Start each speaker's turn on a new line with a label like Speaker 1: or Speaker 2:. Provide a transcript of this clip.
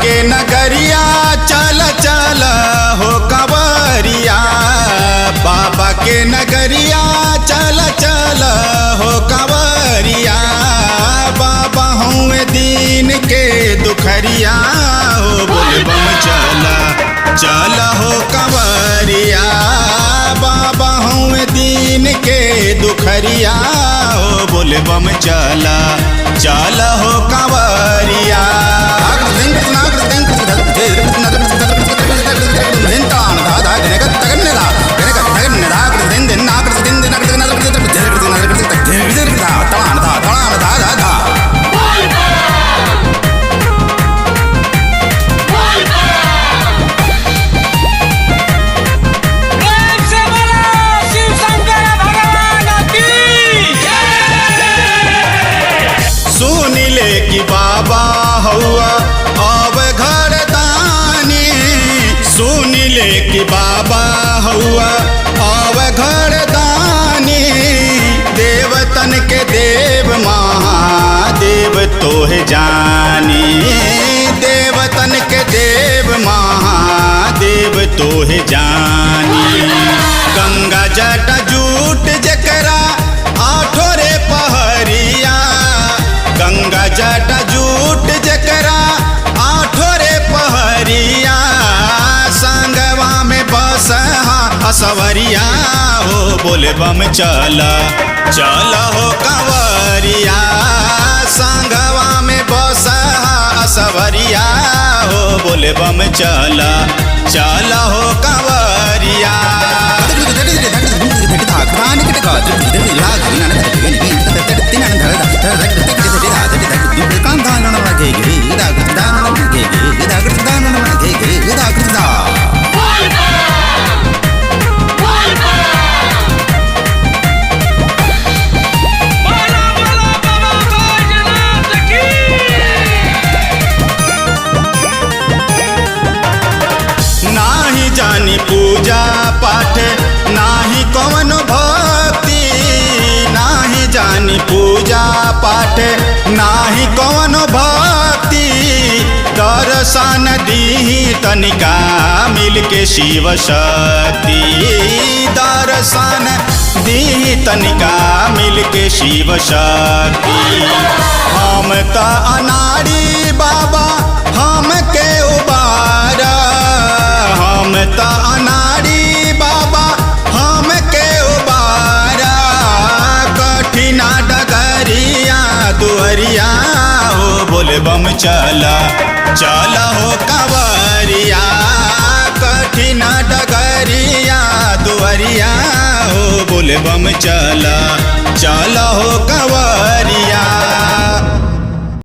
Speaker 1: के नगरिया चल चल हो कंवरिया, बाबा के नगरिया चल चल हो कंवरिया। बाबा हुए दीन के दुखरिया हो बोलबम चला चल हो कंवरिया। बाबा हुए दीन के दुखरिया हो बोलबम चला चल हो कंवरिया। कि बाबा हुआ अब घर दानी, सुन ले कि बाबा हुआ अब घर दानी। देवतन के देव महादेव तोहे जानी, देवतन के देव महादेव तोहे जानी। गंगा जट जूट जकरा आठो रे पहरिया, गंगा जट जूट जकरा आठो रे पहरिया। संगवा में बस असवरिया हो बोलबम चला चल हो कंवरिया। संगवा में बस असवरिया हो बोलबम चला चल हो कंवरिया। नाही जानी पूजा पाठ नाही कौन भक्ति, नाही जानी पूजा पाठ नाही कौन भक्ति। दर्शन दीही तनिका मिलके शिव शक्ति, दर्शन दीही तनिका मिलके शिव शक्ति। हम त अनाड़ी बाबा हम के उबारा, हम त अनाड़ी बाबा हम के उबारा। कठिना डगरिया दुहरिया हो बोलबम चला चल हो कंवरिया। कठिना डगरिया दुहरिया हो बोलबम चला चल हो कंवरिया।